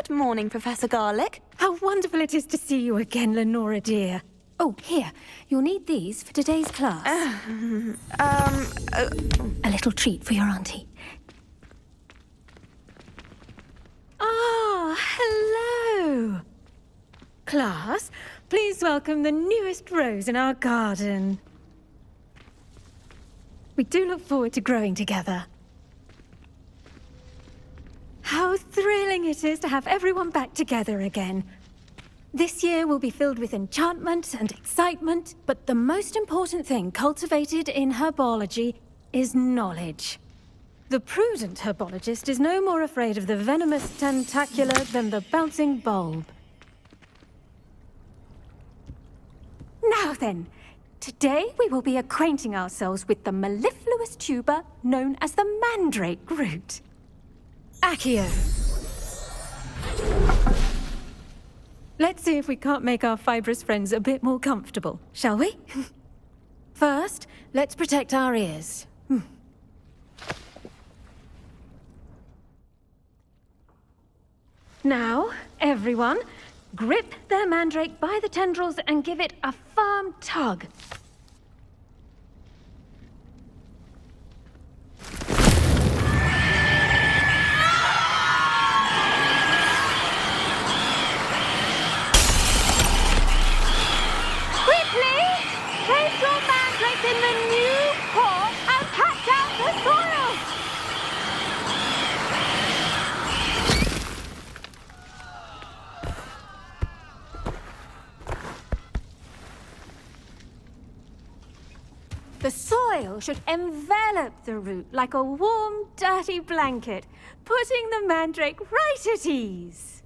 Good morning, Professor Garlick. How wonderful it is to see you again, Lenora dear. Oh, here. You'll need these for today's class. A little treat for your auntie. Ah, hello. Class, please welcome the newest rose in our garden. We do look forward to growing together. How thrilling it is to have everyone back together again. This year will be filled with enchantment and excitement, but the most important thing cultivated in herbology is knowledge. The prudent herbologist is no more afraid of the venomous tentacular than the bouncing bulb. Now then, today we will be acquainting ourselves with the mellifluous tuber known as the mandrake root. Accio. Let's see if we can't make our fibrous friends a bit more comfortable, shall we? First, let's protect our ears. Now, everyone, grip their mandrake by the tendrils and give it a firm tug. Place your mandrake in the new pot and patch out the soil! The soil should envelop the root like a warm, dirty blanket, putting the mandrake right at ease.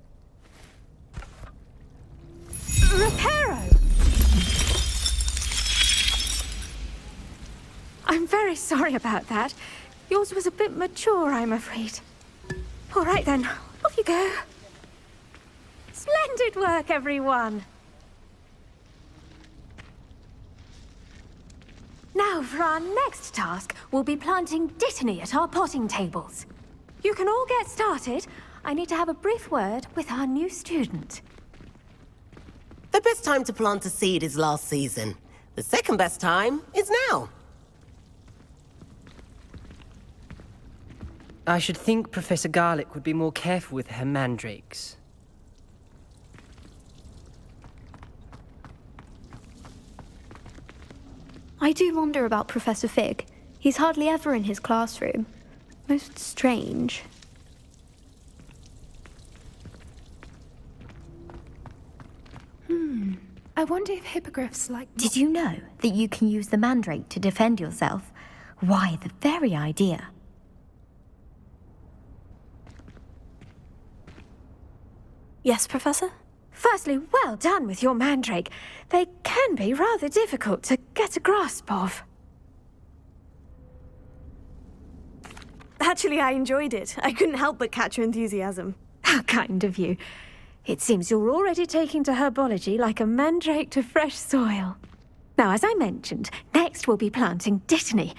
Reparo! I'm very sorry about that. Yours was a bit mature, I'm afraid. All right then, off you go. Splendid work, everyone. Now for our next task, we'll be planting dittany at our potting tables. You can all get started. I need to have a brief word with our new student. The best time to plant a seed is last season. The second best time is now. I should think Professor Garlick would be more careful with her mandrakes. I do wonder about Professor Fig. He's hardly ever in his classroom. Most strange. I wonder if hippogriffs like... Did you know that you can use the mandrake to defend yourself? Why, the very idea. Yes, Professor? Firstly, well done with your mandrake. They can be rather difficult to get a grasp of. Actually, I enjoyed it. I couldn't help but catch your enthusiasm. How kind of you. It seems you're already taking to herbology like a mandrake to fresh soil. Now, as I mentioned, next we'll be planting dittany.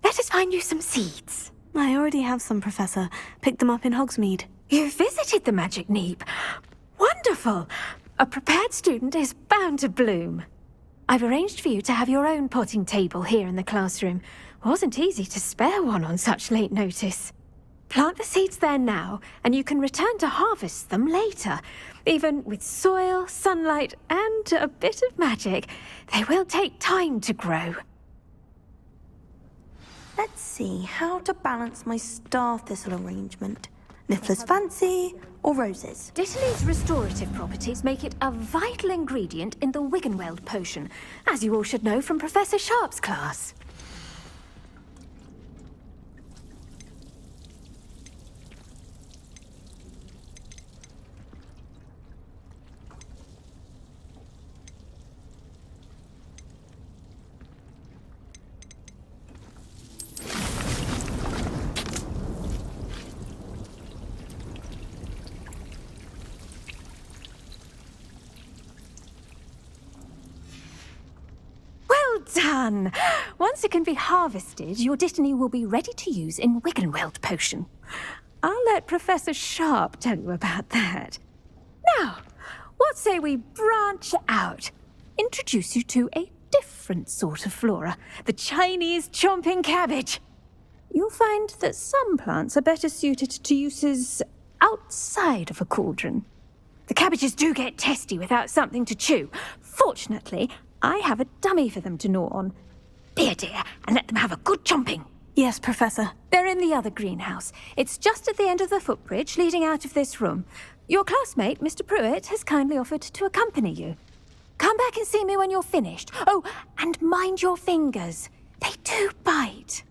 Let us find you some seeds. I already have some, Professor. Picked them up in Hogsmeade. You visited the Magic Neep. Wonderful! A prepared student is bound to bloom. I've arranged for you to have your own potting table here in the classroom. Wasn't easy to spare one on such late notice. Plant the seeds there now, and you can return to harvest them later. Even with soil, sunlight, and a bit of magic, they will take time to grow. Let's see how to balance my star thistle arrangement. Niffler's fancy or roses? Dittany's restorative properties make it a vital ingredient in the Wiggenweld potion, as you all should know from Professor Sharp's class. Done! Once it can be harvested, your dittany will be ready to use in Wiggenweld potion. I'll let Professor Sharp tell you about that. Now, what say we branch out? Introduce you to a different sort of flora, the Chinese chomping cabbage. You'll find that some plants are better suited to uses outside of a cauldron. The cabbages do get testy without something to chew. Fortunately, I have a dummy for them to gnaw on. Be a dear and let them have a good chomping. Yes, Professor. They're in the other greenhouse. It's just at the end of the footbridge leading out of this room. Your classmate, Mr. Pruitt, has kindly offered to accompany you. Come back and see me when you're finished. Oh, and mind your fingers. They do bite.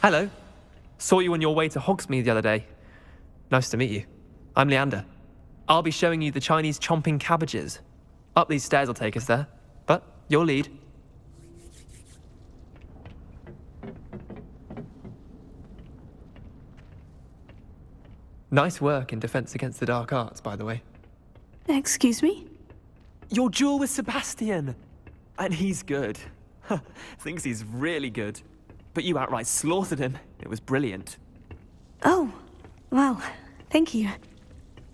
Hello. Saw you on your way to Hogsmeade the other day. Nice to meet you. I'm Leander. I'll be showing you the Chinese chomping cabbages. Up these stairs will take us there, but you'll lead. Nice work in Defense Against the Dark Arts, by the way. Excuse me? Your duel with Sebastian! And he's good. Thinks he's really good. But you outright slaughtered him. It was brilliant. Oh, well, thank you.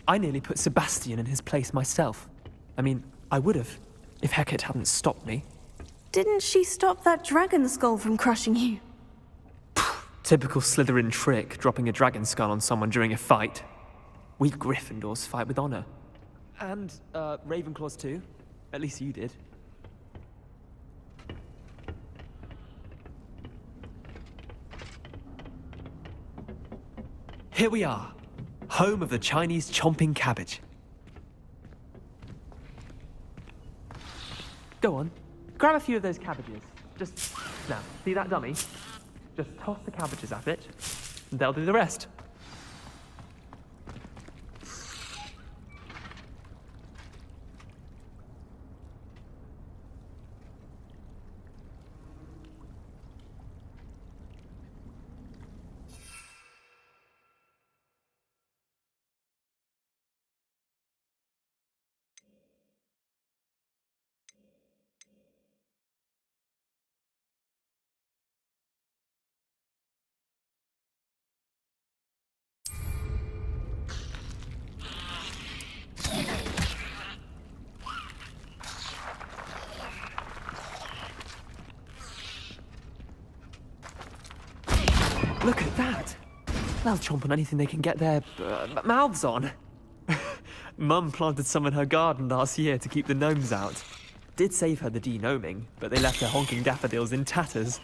I nearly put Sebastian in his place myself. I mean, I would have, if Hecate hadn't stopped me. Didn't she stop that dragon skull from crushing you? Typical Slytherin trick, dropping a dragon skull on someone during a fight. We Gryffindors fight with honor. And, Ravenclaws too. At least you did. Here we are, home of the Chinese chomping cabbage. Go on, grab a few of those cabbages. Just, now, see that dummy? Just toss the cabbages at it, and they'll do the rest. Look at that! They'll chomp on anything they can get their mouths on. Mum planted some in her garden last year to keep the gnomes out. Did save her the de-gnoming, but they left her honking daffodils in tatters.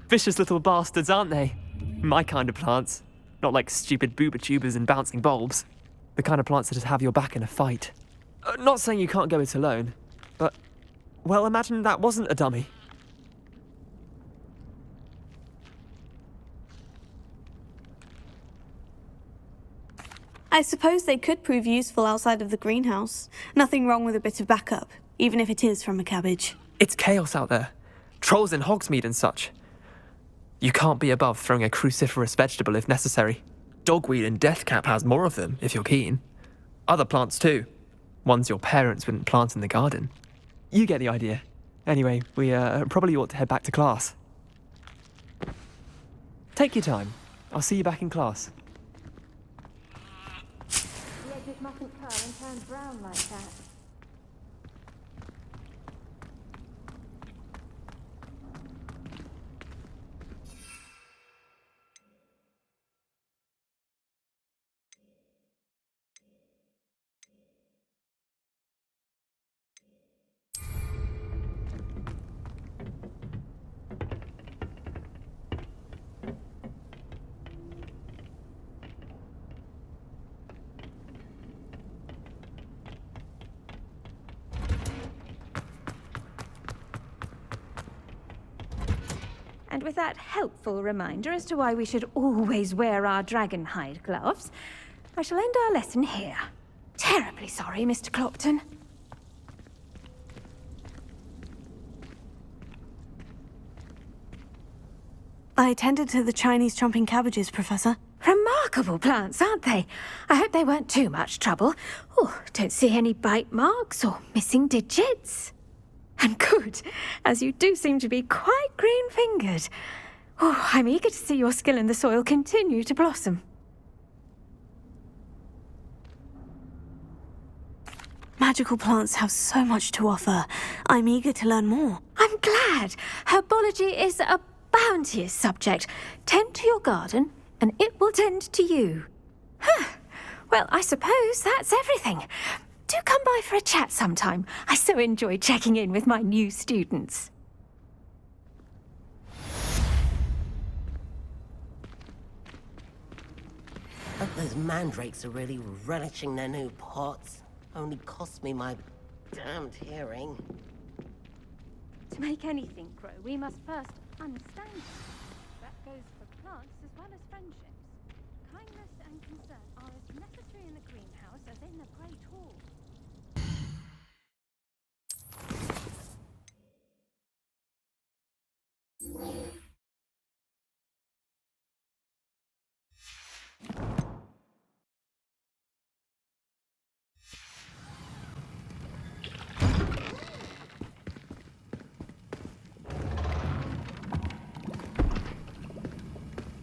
Vicious little bastards, aren't they? My kind of plants. Not like stupid booba tubers and bouncing bulbs. The kind of plants that just have your back in a fight. Not saying you can't go it alone, but, well, imagine that wasn't a dummy. I suppose they could prove useful outside of the greenhouse. Nothing wrong with a bit of backup, even if it is from a cabbage. It's chaos out there. Trolls in Hogsmeade and such. You can't be above throwing a cruciferous vegetable if necessary. Dogweed and deathcap has more of them, if you're keen. Other plants too. Ones your parents wouldn't plant in the garden. You get the idea. Anyway, we probably ought to head back to class. Take your time. I'll see you back in class. The edges mustn't curl and turn brown like that. And with that helpful reminder as to why we should always wear our dragon hide gloves, I shall end our lesson here. Terribly sorry, Mr. Clopton. I attended to the Chinese chomping cabbages, Professor. Remarkable plants, aren't they? I hope they weren't too much trouble. Oh, don't see any bite marks or missing digits. And good, as you do seem to be quite green-fingered. Oh, I'm eager to see your skill in the soil continue to blossom. Magical plants have so much to offer. I'm eager to learn more. I'm glad. Herbology is a bounteous subject. Tend to your garden, and it will tend to you. Huh. Well, I suppose that's everything. Do come by for a chat sometime. I so enjoy checking in with my new students. Hope those mandrakes are really relishing their new pots. Only cost me my damned hearing. To make anything grow, we must first understand it. That goes for plants as well as friendships. Kindness and concern are as necessary in the greenhouse as in the Great Hall.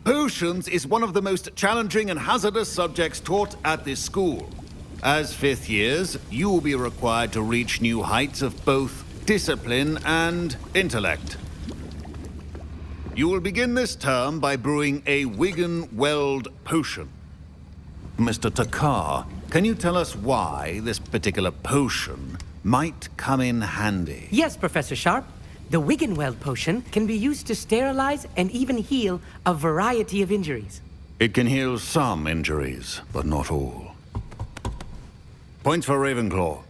Potions is one of the most challenging and hazardous subjects taught at this school. As fifth years, you will be required to reach new heights of both discipline and intellect. You will begin this term by brewing a Wigan-Weld potion. Mr. Takar, can you tell us why this particular potion might come in handy? Yes, Professor Sharp. The Wigan-Weld potion can be used to sterilize and even heal a variety of injuries. It can heal some injuries, but not all. Points for Ravenclaw.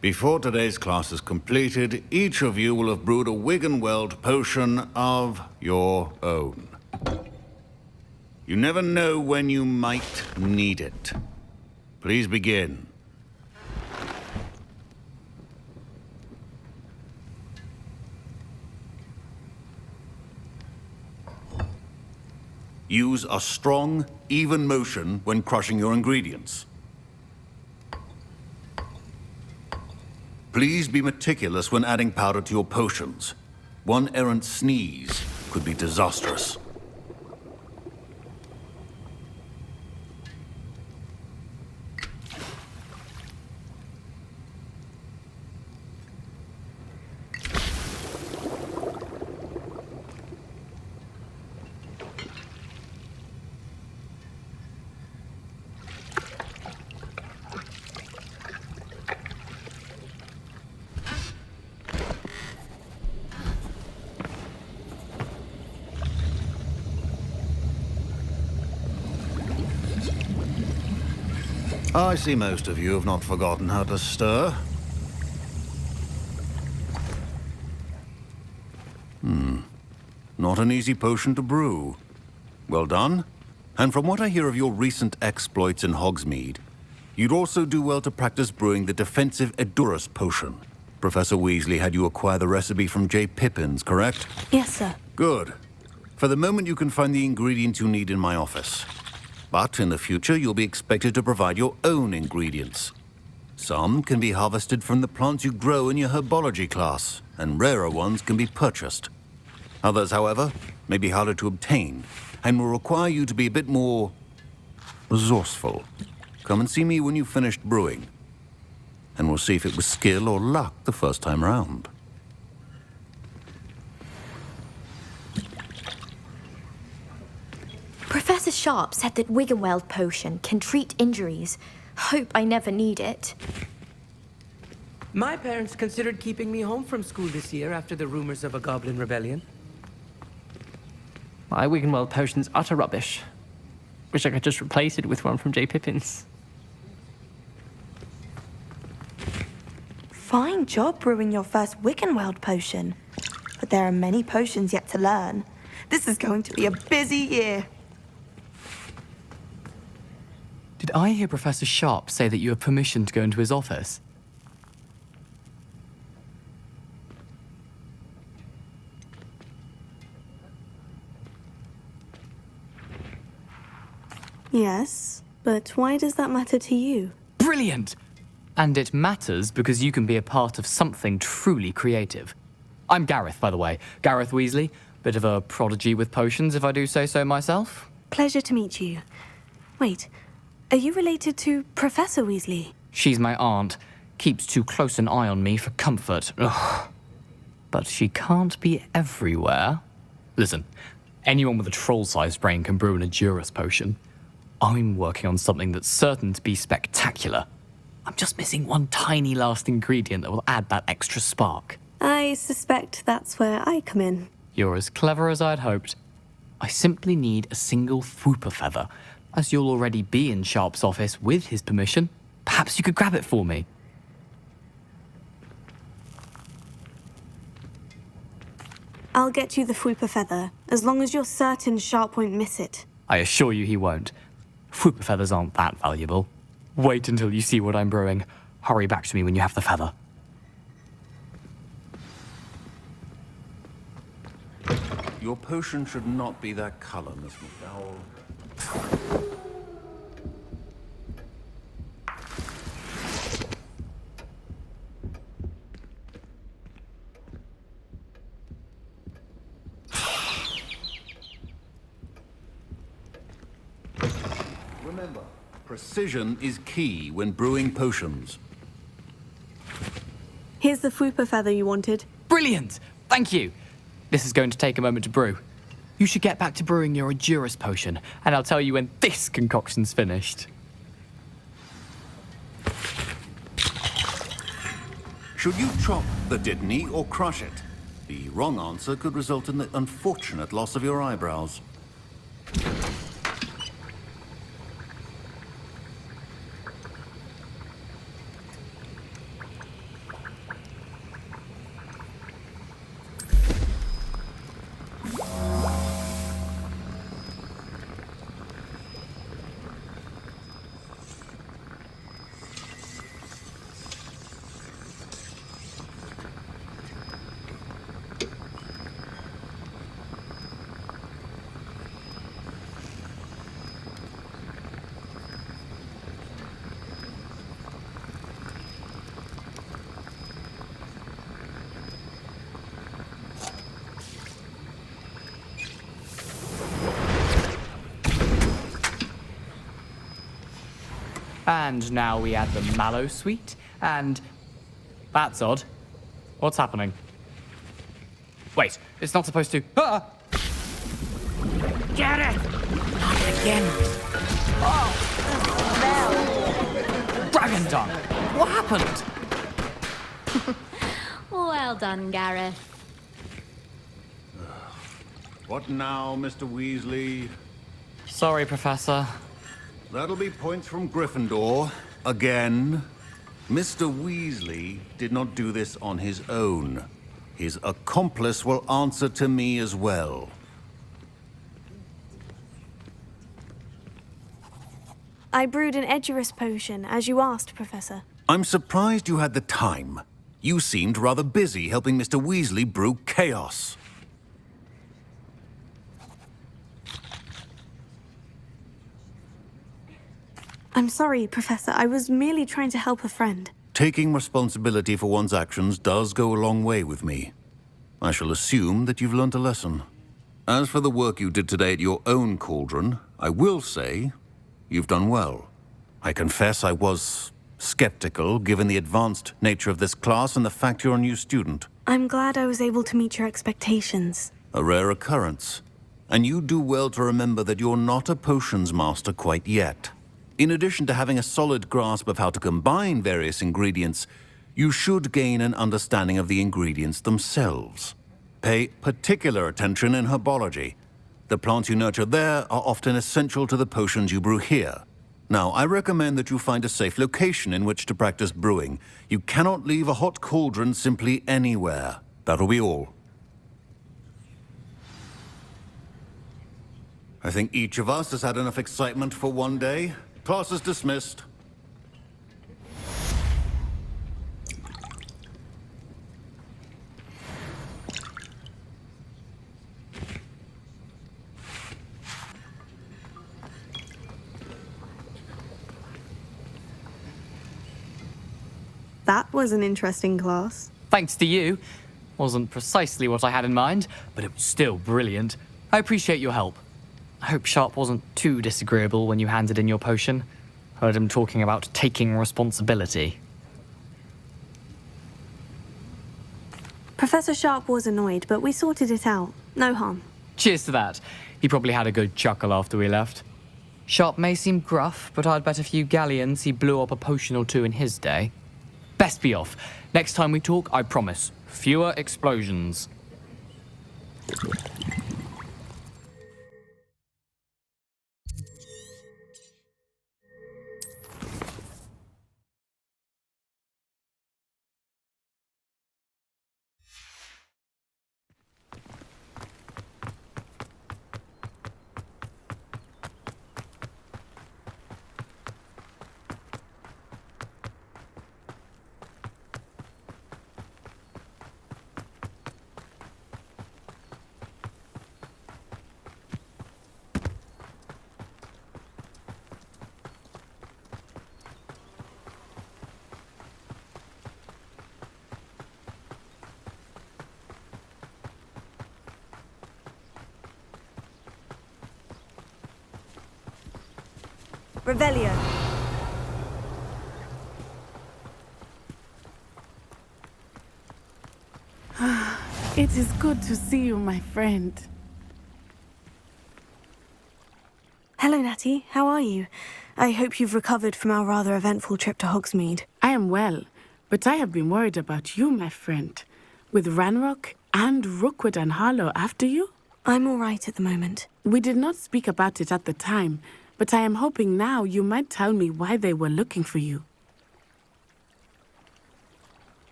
Before today's class is completed, each of you will have brewed a Wigan-Weld potion of your own. You never know when you might need it. Please begin. Use a strong, even motion when crushing your ingredients. Please be meticulous when adding powder to your potions. One errant sneeze could be disastrous. I see most of you have not forgotten how to stir. Not an easy potion to brew. Well done. And from what I hear of your recent exploits in Hogsmeade, you'd also do well to practice brewing the defensive Edurus potion. Professor Weasley had you acquire the recipe from J. Pippins, correct? Yes, sir. Good. For the moment, you can find the ingredients you need in my office. But in the future, you'll be expected to provide your own ingredients. Some can be harvested from the plants you grow in your herbology class, and rarer ones can be purchased. Others, however, may be harder to obtain, and will require you to be a bit more resourceful. Come and see me when you've finished brewing, and we'll see if it was skill or luck the first time round. Professor Sharp said that Wigan-Weld potion can treat injuries. Hope I never need it. My parents considered keeping me home from school this year after the rumors of a goblin rebellion. My Wigan-Weld potion's utter rubbish. Wish I could just replace it with one from J. Pippins. Fine job brewing your first Wigan-Weld potion. But there are many potions yet to learn. This is going to be a busy year. Did I hear Professor Sharp say that you have permission to go into his office? Yes, but why does that matter to you? Brilliant! And it matters because you can be a part of something truly creative. I'm Gareth, by the way. Gareth Weasley. Bit of a prodigy with potions, if I do say so myself. Pleasure to meet you. Wait, are you related to Professor Weasley? She's my aunt. Keeps too close an eye on me for comfort. Ugh. But she can't be everywhere. Listen, anyone with a troll-sized brain can brew an Edurus potion. I'm working on something that's certain to be spectacular. I'm just missing one tiny last ingredient that will add that extra spark. I suspect that's where I come in. You're as clever as I'd hoped. I simply need a single Fwooper feather. As you'll already be in Sharp's office with his permission, perhaps you could grab it for me. I'll get you the Fwooper feather, as long as you're certain Sharp won't miss it. I assure you he won't. Fwooper feathers aren't that valuable. Wait until you see what I'm brewing. Hurry back to me when you have the feather. Your potion should not be that color, Miss McDowell. Remember, precision is key when brewing potions. Here's the Fwooper feather you wanted. Brilliant! Thank you! This is going to take a moment to brew. You should get back to brewing your Edurus potion, and I'll tell you when this concoction's finished. Should you chop the Dittany or crush it? The wrong answer could result in the unfortunate loss of your eyebrows. And now we add the mallow sweet, and... That's odd. What's happening? Wait, it's not supposed to... Ah! Get it! Not again. Oh! Dragon dung! What happened? Well done, Gareth. What now, Mr. Weasley? Sorry, Professor. That'll be points from Gryffindor. Again. Mr. Weasley did not do this on his own. His accomplice will answer to me as well. I brewed an Edurus potion, as you asked, Professor. I'm surprised you had the time. You seemed rather busy helping Mr. Weasley brew chaos. I'm sorry, Professor. I was merely trying to help a friend. Taking responsibility for one's actions does go a long way with me. I shall assume that you've learnt a lesson. As for the work you did today at your own cauldron, I will say you've done well. I confess I was skeptical, given the advanced nature of this class and the fact you're a new student. I'm glad I was able to meet your expectations. A rare occurrence. And you do well to remember that you're not a potions master quite yet. In addition to having a solid grasp of how to combine various ingredients, you should gain an understanding of the ingredients themselves. Pay particular attention in Herbology. The plants you nurture there are often essential to the potions you brew here. Now, I recommend that you find a safe location in which to practice brewing. You cannot leave a hot cauldron simply anywhere. That'll be all. I think each of us has had enough excitement for one day. Class is dismissed. That was an interesting class. Thanks to you. Wasn't precisely what I had in mind, but it was still brilliant. I appreciate your help. I hope Sharp wasn't too disagreeable when you handed in your potion. Heard him talking about taking responsibility. Professor Sharp was annoyed, but we sorted it out. No harm. Cheers to that. He probably had a good chuckle after we left. Sharp may seem gruff, but I'd bet a few galleons he blew up a potion or two in his day. Best be off. Next time we talk, I promise, fewer explosions. Revelio. It is good to see you, my friend. Hello, Natty. How are you? I hope you've recovered from our rather eventful trip to Hogsmeade. I am well, but I have been worried about you, my friend. With Ranrock and Rookwood and Harlow after you? I'm all right at the moment. We did not speak about it at the time, but I am hoping now you might tell me why they were looking for you.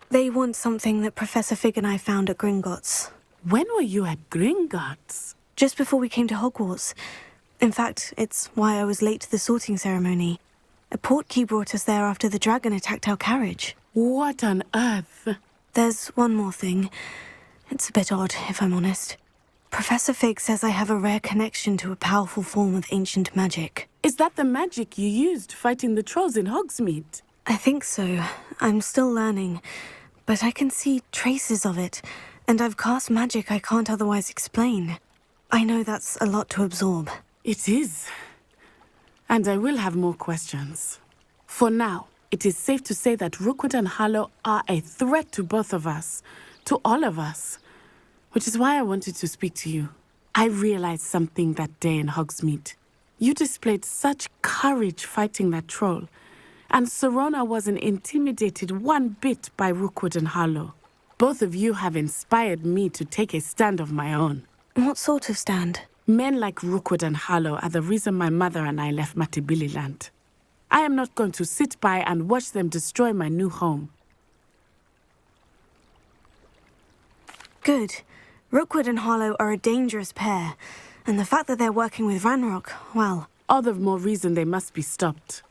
They want something that Professor Fig and I found at Gringotts. When were you at Gringotts? Just before we came to Hogwarts. In fact, it's why I was late to the sorting ceremony. A portkey brought us there after the dragon attacked our carriage. What on earth? There's one more thing. It's a bit odd, if I'm honest. Professor Fig says I have a rare connection to a powerful form of ancient magic. Is that the magic you used fighting the trolls in Hogsmeade? I think so. I'm still learning. But I can see traces of it, and I've cast magic I can't otherwise explain. I know that's a lot to absorb. It is. And I will have more questions. For now, it is safe to say that Rookwood and Harlow are a threat to both of us, to all of us, which is why I wanted to speak to you. I realized something that day in Hogsmeade. You displayed such courage fighting that troll, and Serona wasn't intimidated one bit by Rookwood and Harlow. Both of you have inspired me to take a stand of my own. What sort of stand? Men like Rookwood and Harlow are the reason my mother and I left Matabeleland. I am not going to sit by and watch them destroy my new home. Good. Rookwood and Harlow are a dangerous pair, and the fact that they're working with Ranrock, well... All the more reason they must be stopped.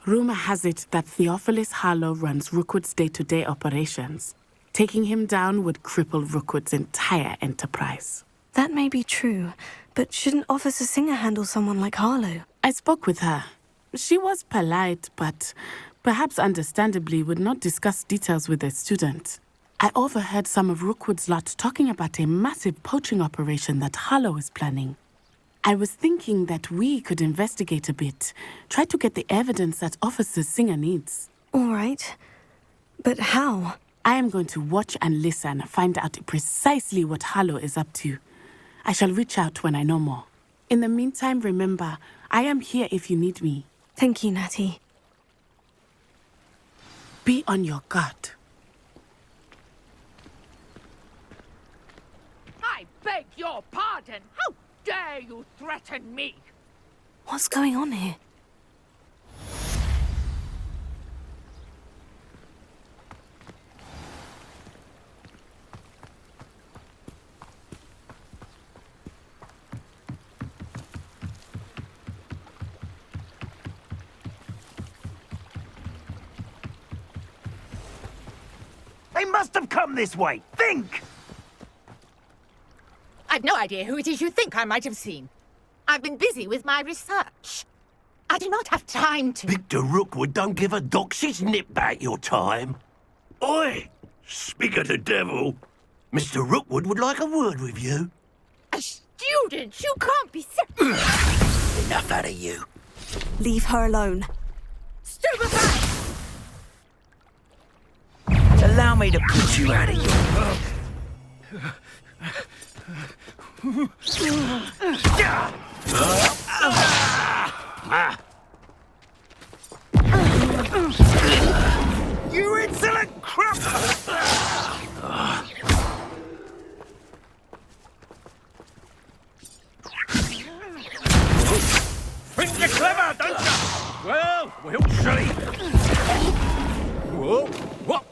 Rumor has it that Theophilus Harlow runs Rookwood's day-to-day operations. Taking him down would cripple Rookwood's entire enterprise. That may be true, but shouldn't Officer Singer handle someone like Harlow? I spoke with her. She was polite, but perhaps understandably would not discuss details with a student. I overheard some of Rookwood's lot talking about a massive poaching operation that Harlow is planning. I was thinking that we could investigate a bit, try to get the evidence that Officer Singer needs. All right. But how? I am going to watch and listen, find out precisely what Harlow is up to. I shall reach out when I know more. In the meantime, remember, I am here if you need me. Thank you, Natty. Be on your guard. I beg your pardon. How dare you threaten me? What's going on here? They must have come this way. Think! I've no idea who it is you think I might have seen. I've been busy with my research. I do not have time to... Victor Rookwood don't give a doxy's nip back your time. Oi! Speak of the devil. Mr. Rookwood would like a word with you. A student? You can't be... Enough out of you. Leave her alone. Stupefy! Allow me to put you out of your... You insolent crap! Think you're clever, don't you? Well, we'll see. Whoa, what?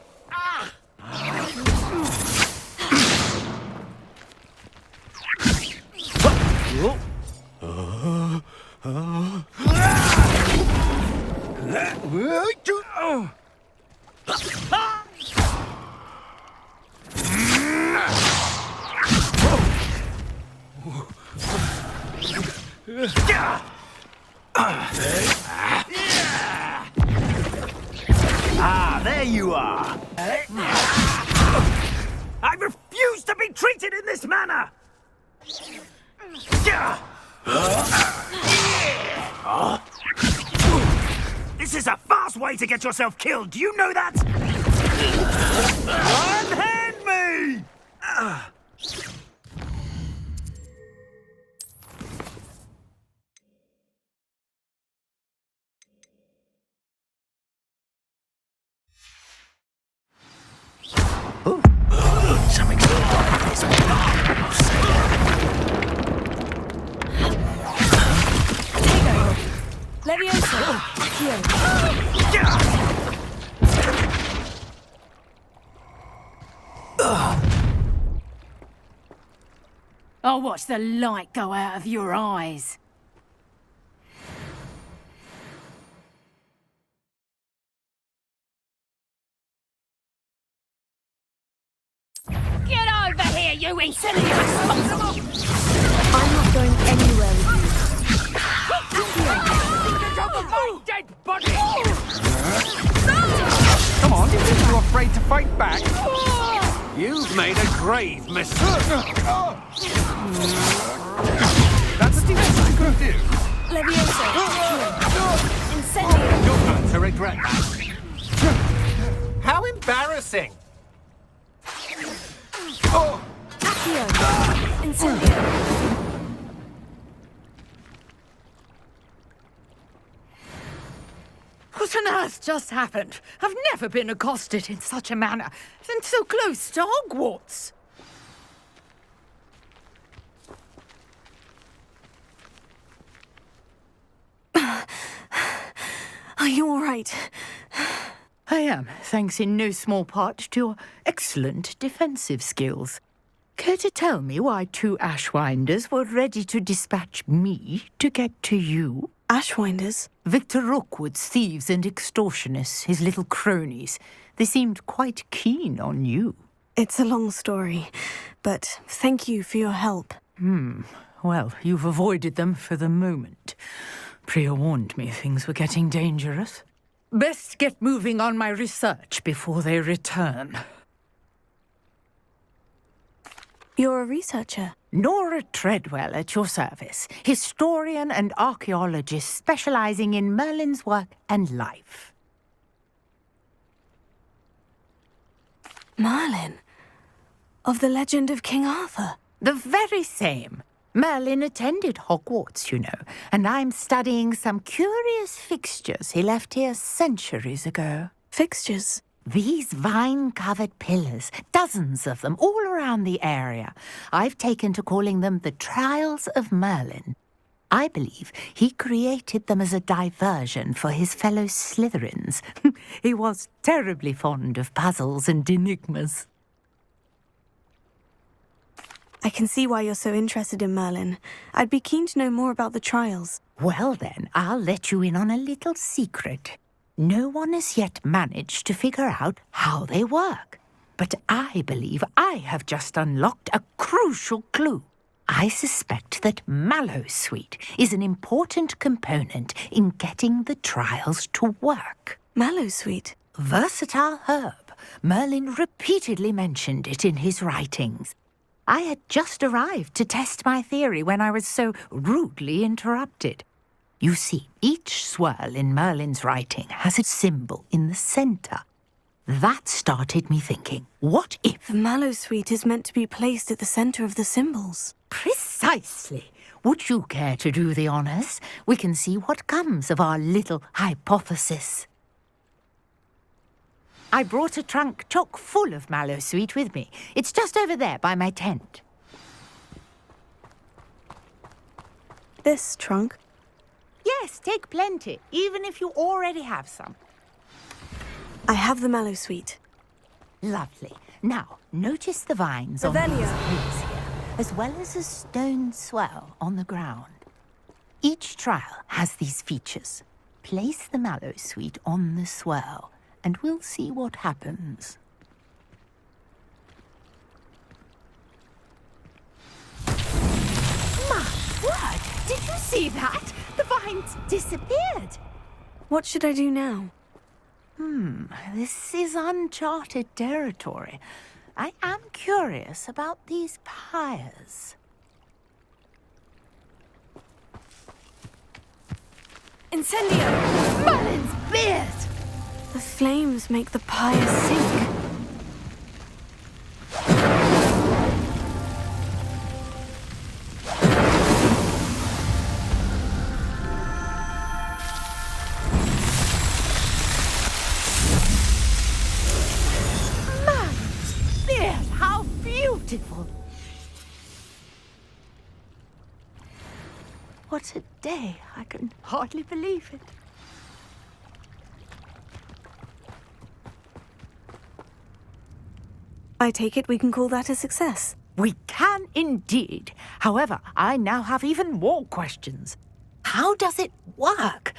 Ah, there you are. I refuse to be treated in this manner. This is a fast way to get yourself killed. Do you know that? Unhand me! Something's going on in this one. I'll say Leviosa! I'll watch the light go out of your eyes. Get over here, you insolent irresponsible! I'm not going anywhere with you. My dead body! Come on, you're afraid to fight back? You've made a grave mistake. That's what you could do. Leviosa! Incendio! You're going to regret that. How embarrassing! Accio! Incendio! What on earth just happened? I've never been accosted in such a manner, and so close to Hogwarts. Are you all right? I am, thanks in no small part to your excellent defensive skills. Care to tell me why two Ashwinders were ready to dispatch me to get to you? Ashwinders? Victor Rookwood's thieves and extortionists, his little cronies. They seemed quite keen on you. It's a long story, but thank you for your help. Well, you've avoided them for the moment. Priya warned me things were getting dangerous. Best get moving on my research before they return. You're a researcher? Nora Treadwell at your service, historian and archaeologist specializing in Merlin's work and life. Merlin? Of the legend of King Arthur? The very same. Merlin attended Hogwarts, you know, and I'm studying some curious fixtures he left here centuries ago. Fixtures? These vine-covered pillars, dozens of them, all around the area. I've taken to calling them the Trials of Merlin. I believe he created them as a diversion for his fellow Slytherins. He was terribly fond of puzzles and enigmas. I can see why you're so interested in Merlin. I'd be keen to know more about the trials. Well then, I'll let you in on a little secret. No one has yet managed to figure out how they work. But I believe I have just unlocked a crucial clue. I suspect that mallowsweet is an important component in getting the trials to work. Mallowsweet? Versatile herb. Merlin repeatedly mentioned it in his writings. I had just arrived to test my theory when I was so rudely interrupted. You see, each swirl in Merlin's writing has a symbol in the center. That started me thinking, what if... The mallowsweet is meant to be placed at the center of the symbols. Precisely. Would you care to do the honors? We can see what comes of our little hypothesis. I brought a trunk chock full of mallowsweet with me. It's just over there by my tent. This trunk? Yes, take plenty, even if you already have some. I have the mallowsweet. Lovely. Now, notice the vines on these trees here, as well as a stone swell on the ground. Each trial has these features. Place the mallowsweet on the swell, and we'll see what happens. My word! Did you see that? The vines disappeared. What should I do now? This is uncharted territory. I am curious about these pyres. Incendio! Merlin's beard! The flames make the pyre sink. Merlin's beard! How beautiful! What a day! I can hardly believe it. I take it we can call that a success. We can indeed. However, I now have even more questions. How does it work?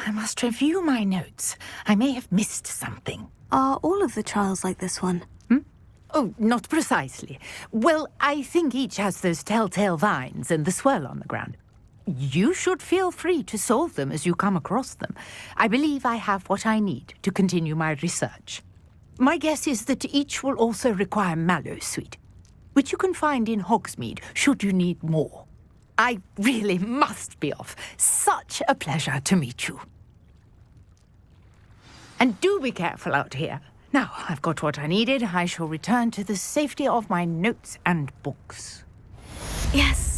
I must review my notes. I may have missed something. Are all of the trials like this one? Oh, not precisely. Well, I think each has those telltale vines and the swirl on the ground. You should feel free to solve them as you come across them. I believe I have what I need to continue my research. My guess is that each will also require mallowsweet, which you can find in Hogsmeade should you need more. I really must be off. Such a pleasure to meet you. And do be careful out here. Now, I've got what I needed. I shall return to the safety of my notes and books. Yes.